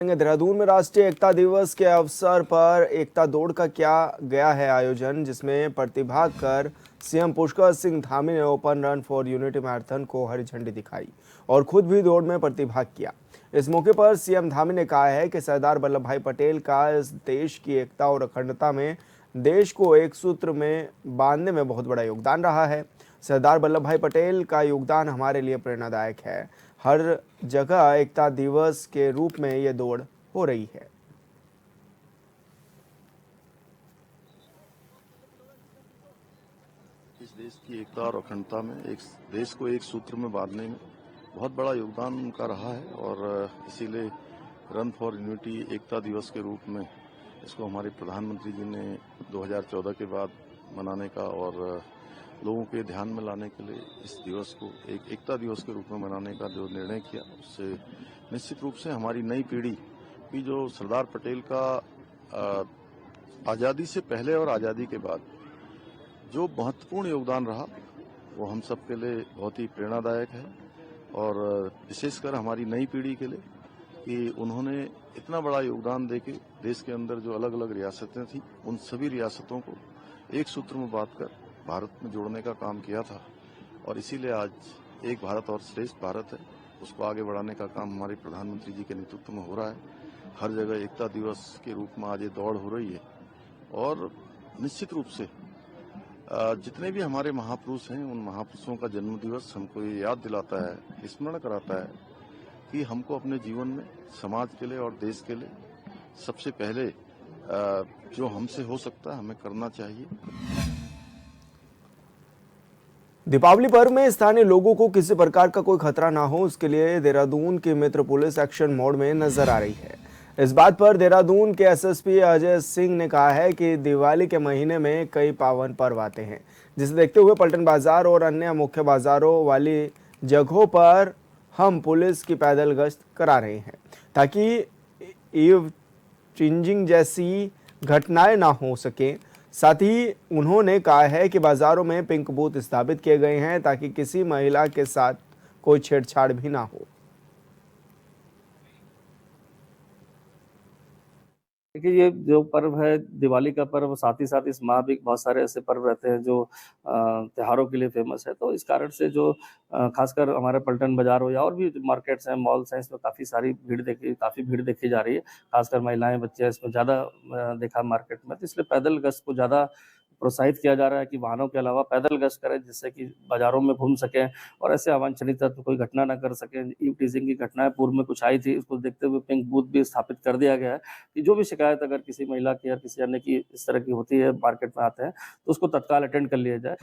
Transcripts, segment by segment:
देहरादून में राष्ट्रीय एकता दिवस के अवसर पर एकता दौड़ का किया गया है आयोजन, जिसमें प्रतिभाग कर सीएम पुष्कर सिंह धामी ने open run for unity marathon को हरी झंडी दिखाई और खुद भी दौड़ में प्रतिभाग किया। इस मौके पर सीएम धामी ने कहा है कि सरदार वल्लभ भाई पटेल का इस देश की एकता और अखंडता में देश को एक सूत्र में बांधने में बहुत बड़ा योगदान रहा है। सरदार वल्लभ भाई पटेल का योगदान हमारे लिए प्रेरणादायक है। हर जगह एकता दिवस के रूप में ये दौड़ हो रही है। इस देश की एकता और अखंडता में एक देश को एक सूत्र में बांधने में बहुत बड़ा योगदान उनका रहा है और इसीलिए रन फॉर यूनिटी एकता दिवस के रूप में इसको हमारे प्रधानमंत्री जी ने 2014 के बाद मनाने का और लोगों के ध्यान में लाने के लिए इस दिवस को एक एकता दिवस के रूप में मनाने का जो निर्णय किया, उससे निश्चित रूप से हमारी नई पीढ़ी की जो सरदार पटेल का आज़ादी से पहले और आज़ादी के बाद जो महत्वपूर्ण योगदान रहा वो हम सब के लिए बहुत ही प्रेरणादायक है और विशेषकर हमारी नई पीढ़ी के लिए कि उन्होंने इतना बड़ा योगदान देके देश के अंदर जो अलग अलग रियासतें थी उन सभी रियासतों को एक सूत्र में बांधकर भारत में जोड़ने का काम किया था और इसीलिए आज एक भारत और श्रेष्ठ भारत है, उसको आगे बढ़ाने का काम हमारे प्रधानमंत्री जी के नेतृत्व में हो रहा है। हर जगह एकता दिवस के रूप में आज ये दौड़ हो रही है और निश्चित रूप से जितने भी हमारे महापुरुष हैं उन महापुरुषों का जन्म दिवस हमको ये याद दिलाता है, स्मरण कराता है कि हमको अपने जीवन में समाज के लिए और देश के लिए सबसे पहले जो हमसे हो सकता है हमें करना चाहिए। दीपावली पर्व में स्थानीय लोगों को किसी प्रकार का कोई खतरा ना हो, उसके लिए देहरादून की मित्र पुलिस एक्शन मोड में नजर आ रही है। इस बात पर देहरादून के एसएसपी अजय सिंह ने कहा है कि दिवाली के महीने में कई पावन पर्व आते हैं, जिसे देखते हुए पलटन बाजार और अन्य मुख्य बाजारों वाली जगहों पर हम पुलिस की पैदल गश्त करा रहे हैं ताकि ईव चेंजिंग जैसी घटनाएं ना हो सके। साथ ही उन्होंने कहा है कि बाजारों में पिंक बूथ स्थापित किए गए हैं ताकि किसी महिला के साथ कोई छेड़छाड़ भी ना हो। देखिए, ये जो पर्व है दिवाली का पर्व, साथ ही साथ इस माह भी बहुत सारे ऐसे पर्व रहते हैं जो त्योहारों के लिए फेमस है। तो इस कारण से जो खासकर हमारे पलटन बाजार हो या और भी मार्केट्स हैं, मॉल्स हैं, इसमें काफ़ी भीड़ देखी जा रही है। खासकर महिलाएं, बच्चे इसमें ज़्यादा देखा मार्केट में। तो इसलिए पैदल गश्त को ज़्यादा प्रोत्साहित किया जा रहा है कि वाहनों के अलावा पैदल गश्त करें, जिससे कि बाजारों में घूम सकें और ऐसे अवांछनीय तत्व कोई घटना ना कर सकें। ईव टीजिंग की घटनाएं पूर्व में कुछ आई थी, इसको देखते हुए पिंक बूथ भी स्थापित कर दिया गया है कि जो भी शिकायत अगर किसी महिला की या किसी अन्य की इस तरह की होती है, मार्केट में आते हैं, तो उसको तत्काल अटेंड कर लिया जाए।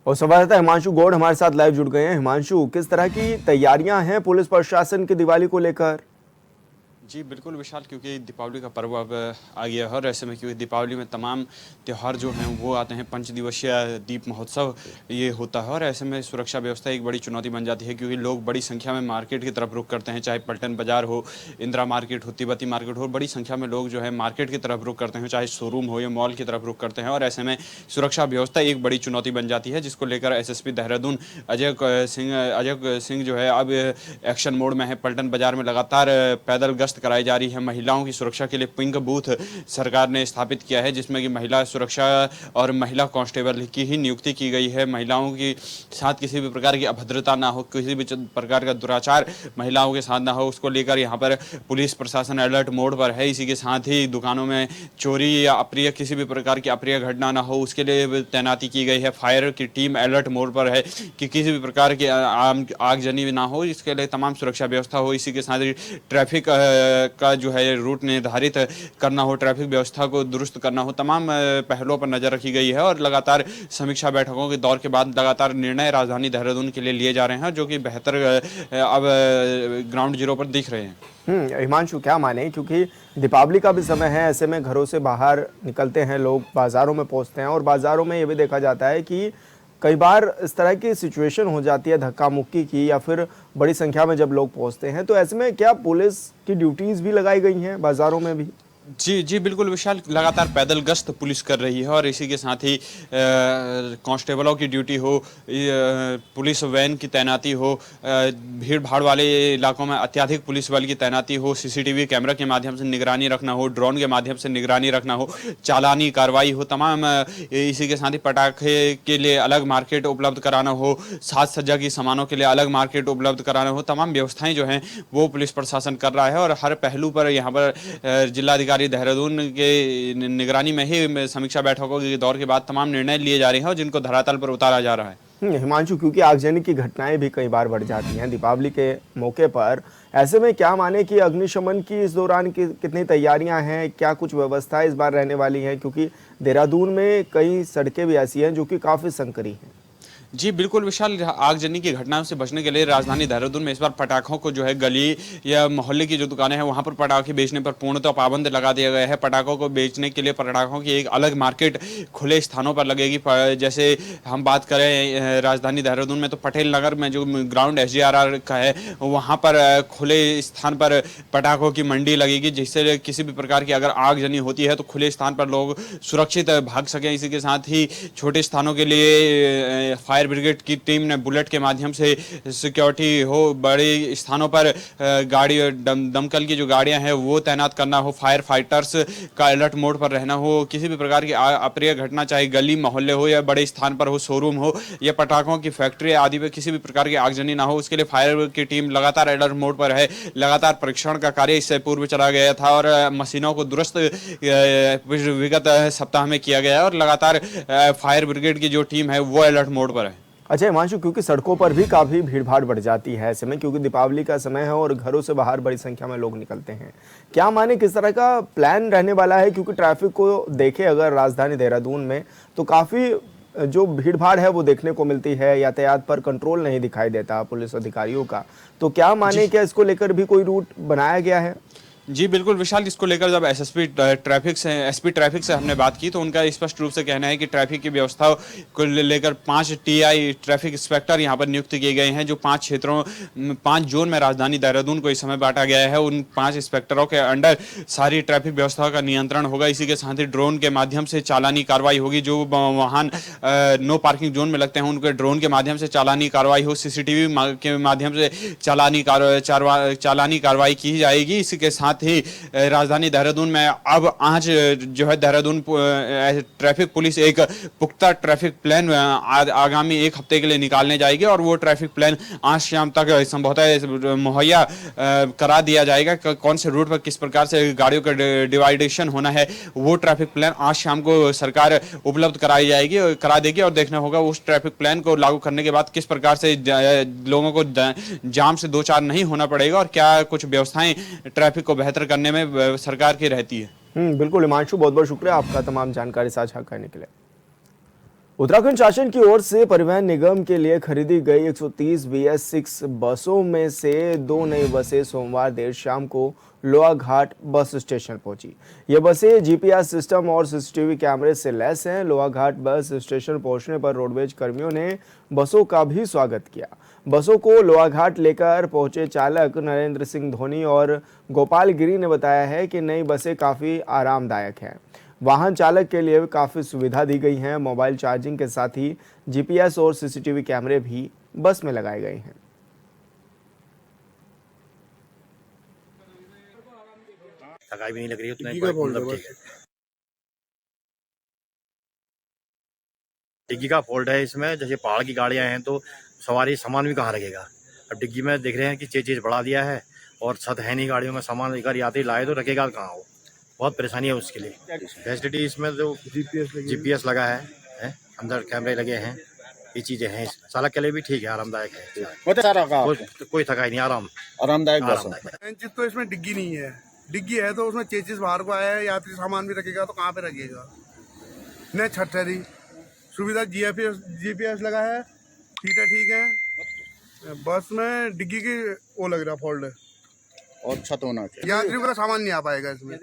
और संवाददाता हिमांशु गौड़ हमारे साथ लाइव जुड़ गए हैं। हिमांशु, किस तरह की तैयारियां हैं पुलिस प्रशासन की दिवाली को लेकर? जी बिल्कुल विशाल, क्योंकि दीपावली का पर्व अब आ गया है और ऐसे में क्योंकि दीपावली में तमाम त्यौहार जो हैं वो आते हैं, पंचदिवसीय दीप महोत्सव ये होता है और ऐसे में सुरक्षा व्यवस्था एक बड़ी चुनौती बन जाती है क्योंकि लोग बड़ी संख्या में मार्केट की तरफ रुख करते हैं, चाहे पलटन बाजार हो, इंदिरा मार्केट हो, तिब्बती मार्केट हो, बड़ी संख्या में लोग जो है मार्केट की तरफ रुख करते हैं, चाहे शोरूम हो या मॉल की तरफ रुख करते हैं और ऐसे में सुरक्षा व्यवस्था एक बड़ी चुनौती बन जाती है, जिसको लेकर एसएसपी देहरादून अजय सिंह जो है अब एक्शन मोड में है। पलटन बाजार में लगातार पैदल गश्त कराई जा रही है। महिलाओं की सुरक्षा के लिए पिंक बूथ सरकार ने स्थापित किया है, जिसमें कि महिला सुरक्षा और महिला कांस्टेबल की ही नियुक्ति की गई है। महिलाओं के साथ किसी भी प्रकार की अभद्रता ना हो, किसी भी प्रकार का दुराचार महिलाओं के साथ ना हो, उसको लेकर यहाँ पर पुलिस प्रशासन अलर्ट मोड पर है। इसी के साथ ही दुकानों में चोरी या अप्रिय किसी भी प्रकार की अप्रिय घटना ना हो, उसके लिए तैनाती की गई है। फायर की टीम अलर्ट मोड पर है कि किसी भी प्रकार की आगजनी ना हो, इसके लिए तमाम सुरक्षा व्यवस्था हो। इसी के साथ ही ट्रैफिक का जो है रूट निर्धारित करना हो, ट्रैफिक व्यवस्था को दुरुस्त करना हो, तमाम पहलों पर नजर रखी गई है और लगातार समीक्षा बैठकों के दौर के बाद लगातार निर्णय राजधानी देहरादून के लिए लिए जा रहे हैं जो कि बेहतर अब ग्राउंड जीरो पर दिख रहे हैं। हिमांशु, क्या माने, क्योंकि दीपावली का भी समय है, ऐसे में घरों से बाहर निकलते हैं लोग, बाजारों में पहुंचते हैं और बाजारों में ये भी देखा जाता है कि कई बार इस तरह की सिचुएशन हो जाती है धक्का मुक्की की या फिर बड़ी संख्या में जब लोग पहुंचते हैं, तो ऐसे में क्या पुलिस की ड्यूटीज भी लगाई गई हैं बाजारों में भी? जी जी बिल्कुल विशाल, लगातार पैदल गश्त पुलिस कर रही है और इसी के साथ ही कांस्टेबलों की ड्यूटी हो, पुलिस वैन की तैनाती हो, भीड़ भाड़ वाले इलाकों में अत्यधिक पुलिस बल की तैनाती हो, सीसीटीवी कैमरा के माध्यम से निगरानी रखना हो, ड्रोन के माध्यम से निगरानी रखना हो, चालानी कार्रवाई हो, तमाम इसी के साथ ही पटाखे के लिए अलग मार्केट उपलब्ध कराना हो, साज सज्जा की सामानों के लिए अलग मार्केट उपलब्ध कराना हो, तमाम व्यवस्थाएं जो हैं वो पुलिस प्रशासन कर रहा है और हर पहलू पर यहाँ पर जिलाधिकारी देहरादून के निगरानी में ही समीक्षा बैठकों के दौर के बाद तमाम निर्णय लिए जा रहे हैं और जिनको धरातल पर उतारा जा रहा है। हिमांशु, क्योंकि आगजनी की घटनाएं भी कई बार बढ़ जाती हैं दीपावली के मौके पर, ऐसे में क्या माने कि अग्निशमन की इस दौरान की कितनी तैयारियां हैं, क्या कुछ व्यवस्था इस बार रहने वाली है, क्योंकि देहरादून में कई सड़कें भी ऐसी हैं जो कि काफ़ी संकरी हैं। जी बिल्कुल विशाल, आगजनी की घटनाओं से बचने के लिए राजधानी देहरादून में इस बार पटाखों को जो है गली या मोहल्ले की जो दुकानें हैं वहां पर पटाखे बेचने पर पूर्णतः पाबंद लगा दिया गया है। पटाखों को बेचने के लिए पटाखों की एक अलग मार्केट खुले स्थानों पर लगेगी। जैसे हम बात करें राजधानी देहरादून में तो पटेल नगर में जो ग्राउंड SGRR का है वहाँ पर खुले स्थान पर पटाखों की मंडी लगेगी, जिससे किसी भी प्रकार की अगर आगजनी होती है तो खुले स्थान पर लोग सुरक्षित भाग सकें। इसी के साथ ही छोटे स्थानों के लिए फायर ब्रिगेड की टीम ने बुलेट के माध्यम से सिक्योरिटी हो, बड़े स्थानों पर गाड़ी दमकल की जो गाड़ियां हैं वो तैनात करना हो, फायर फाइटर्स का अलर्ट मोड पर रहना हो, किसी भी प्रकार की अप्रिय घटना चाहे गली मोहल्ले हो या बड़े स्थान पर हो, शोरूम हो या पटाखों की फैक्ट्री आदि पे किसी भी प्रकार की आगजनी ना हो, उसके लिए फायर की टीम लगातार अलर्ट मोड पर है। लगातार परीक्षण का कार्य इससे पूर्व चला गया था और मशीनों को दुरुस्त विगत सप्ताह में किया गया है और लगातार फायर ब्रिगेड की जो टीम है वो अलर्ट मोड पर है। अच्छा हिमांशु, क्योंकि सड़कों पर भी काफ़ी भीड़ भाड़ बढ़ जाती है ऐसे में, क्योंकि दीपावली का समय है और घरों से बाहर बड़ी संख्या में लोग निकलते हैं, क्या माने किस तरह का प्लान रहने वाला है? क्योंकि ट्रैफिक को देखे अगर राजधानी देहरादून में तो काफ़ी जो भीड़ भाड़ है वो देखने को मिलती है, यातायात पर कंट्रोल नहीं दिखाई देता पुलिस अधिकारियों का, तो क्या माने क्या इसको लेकर भी कोई रूट बनाया गया है? जी बिल्कुल विशाल, इसको लेकर जब एसपी ट्रैफिक से हमने बात की तो उनका स्पष्ट रूप से कहना है कि ट्रैफिक की व्यवस्था को लेकर 5 TI ट्रैफिक इंस्पेक्टर यहां पर नियुक्त किए गए हैं, जो 5 जोन में राजधानी देहरादून को इस समय बांटा गया है। उन 5 इंस्पेक्टरों के अंडर सारी ट्रैफिक व्यवस्था का नियंत्रण होगा। इसी के साथ ही ड्रोन के माध्यम से चालानी कार्रवाई होगी, जो वाहन नो पार्किंग जोन में लगते हैं उनके ड्रोन के माध्यम से चालानी कार्रवाई हो, CCTV के माध्यम से चालानी कार्रवाई की जाएगी। इसी के साथ ही राजधानी देहरादून में अब आज जो है देहरादून ट्रैफिक पुलिस एक पुख्ता ट्रैफिक प्लान आगामी 1 हफ्ते के लिए निकालने जाएगी और वो ट्रैफिक प्लान आज शाम तक संभवतः मुहैया करा दिया जाएगा। कौन से रूट पर किस प्रकार से गाड़ियों का डिवाइडेशन होना है वो ट्रैफिक प्लान आज शाम को सरकार उपलब्ध करा देगी और देखना होगा उस ट्रैफिक प्लान को लागू करने के बाद किस प्रकार से लोगों को जाम से दो चार नहीं होना पड़ेगा और क्या कुछ व्यवस्थाएं ट्रैफिक को बेहतर करने में सरकार की रहती है। बिल्कुल हिमांशु, बहुत बहुत शुक्रिया आपका तमाम जानकारी साझा करने के लिए। उत्तराखंड शासन की ओर से परिवहन निगम के लिए खरीदी गई 130 BS6 बसों में से 2 नई बसें सोमवार देर शाम को लोहाघाट बस स्टेशन पहुंची। ये बसें GPS सिस्टम और CCTV कैमरे से लैस हैं। लोहाघाट बस स्टेशन पहुंचने पर रोडवेज कर्मियों ने बसों का भी स्वागत किया। बसों को लोहाघाट लेकर पहुंचे चालक नरेंद्र सिंह धोनी और गोपाल गिरी ने बताया है कि नई बसें काफ़ी आरामदायक हैं। वाहन चालक के लिए काफ़ी सुविधा दी गई है। मोबाइल चार्जिंग के साथ ही GPS और CCTV कैमरे भी बस में लगाए गए हैं। थकाई भी नहीं लग रही उतना मतलब ठीक है। डिग्गी का फॉल्ट है इसमें, जैसे पहाड़ की गाड़ियां हैं तो सवारी सामान भी कहाँ रखेगा। अब डिग्गी में देख रहे हैं कि चीज बढ़ा दिया है और छत है नहीं गाड़ियों में, सामान लेकर यात्री लाए तो रखेगा कहाँ वो, बहुत परेशानी है उसके लिए। फैसिलिटी इसमें तो GPS लगा है, अंदर कैमरे लगे हैं, ये चीजें हैं। चालक के लिए भी ठीक है, आरामदायक है, कोई थकाई नहीं, आरामदायक चीज तो इसमें डिग्गी नहीं है। डिग्गी है तो उसमें चेचिस बाहर को आया है, यात्री सामान भी रखेगा तो कहाँ पे रखेगा। न छत है, सुविधा GPS लगा है, ठीक है। बस में डिग्गी की वो लग रहा फॉल्ट है और छत होना चाहिए, यात्रियों का सामान नहीं आ पाएगा इसमें।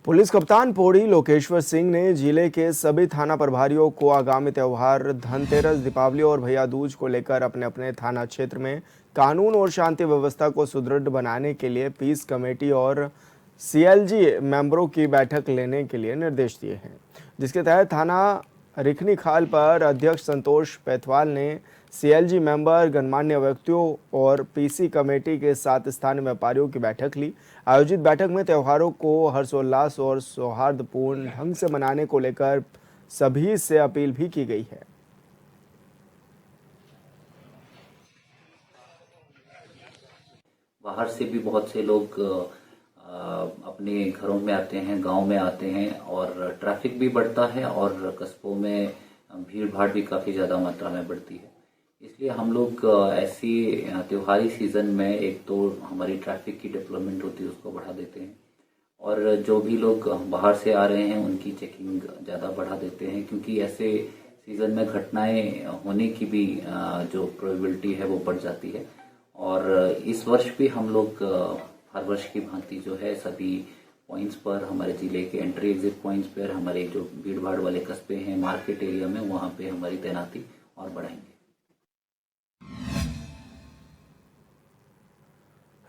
पुलिस कप्तान पौड़ी लोकेश्वर सिंह ने जिले के सभी थाना प्रभारियों को आगामी त्यौहार धनतेरस, दीपावली और भैया दूज को लेकर अपने अपने थाना क्षेत्र में कानून और शांति व्यवस्था को सुदृढ़ बनाने के लिए पीस कमेटी और सीएलजी मेंबरों की बैठक लेने के लिए निर्देश दिए हैं, जिसके तहत थाना रिखनी खाल पर अध्यक्ष संतोष पैथवाल ने सीएलजी मेंबर, गणमान्य व्यक्तियों और पीसी कमेटी के साथ स्थानीय व्यापारियों की बैठक ली। आयोजित बैठक में त्योहारों को हर्षोल्लास और सौहार्दपूर्ण ढंग से मनाने को लेकर सभी से अपील भी की गई है। बाहर से भी बहुत से लोग अपने घरों में आते हैं, गांव में आते हैं और ट्रैफिक भी बढ़ता है और कस्बों में भीड़ भाड़ भी काफ़ी ज़्यादा मात्रा में बढ़ती है। इसलिए हम लोग ऐसी त्योहारी सीज़न में एक तो हमारी ट्रैफिक की डेवलपमेंट होती है उसको बढ़ा देते हैं और जो भी लोग बाहर से आ रहे हैं उनकी चेकिंग ज़्यादा बढ़ा देते हैं, क्योंकि ऐसे सीज़न में घटनाएं होने की भी जो प्रोबेबिलिटी है वो बढ़ जाती है। और इस वर्ष भी हम लोग हर वर्ष की भांति जो है सभी पॉइंट्स पर, हमारे जिले के एंट्री एग्जिट पॉइंट्स पर, हमारे जो भीड़ भाड़ वाले कस्बे हैं मार्केट एरिया में, वहाँ पे हमारी तैनाती और बढ़ाएंगे।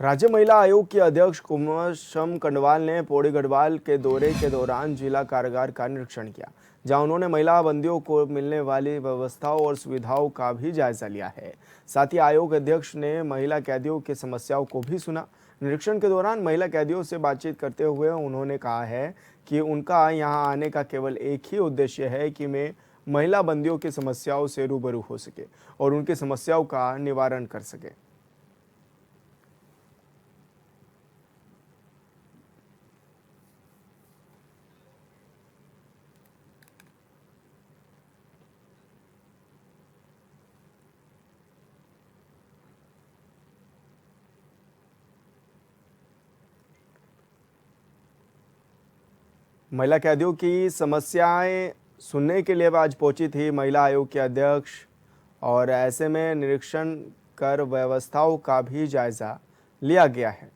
राज्य महिला आयोग की अध्यक्ष कुमशम कंडवाल ने पौड़ी गढ़वाल के दौरे के दौरान जिला कारागार का निरीक्षण किया, जहां उन्होंने महिला बंदियों को मिलने वाली व्यवस्थाओं और सुविधाओं का भी जायजा लिया है। साथ ही आयोग अध्यक्ष ने महिला कैदियों की समस्याओं को भी सुना। निरीक्षण के दौरान महिला कैदियों से बातचीत करते हुए उन्होंने कहा है कि उनका यहां आने का केवल एक ही उद्देश्य है कि मैं महिला बंदियों की समस्याओं से रूबरू हो सके और उनकी समस्याओं का निवारण कर सके। महिला कैदियों की समस्याएं सुनने के लिए आज पहुंची थी महिला आयोग के अध्यक्ष, और ऐसे में निरीक्षण कर व्यवस्थाओं का भी जायजा लिया गया है।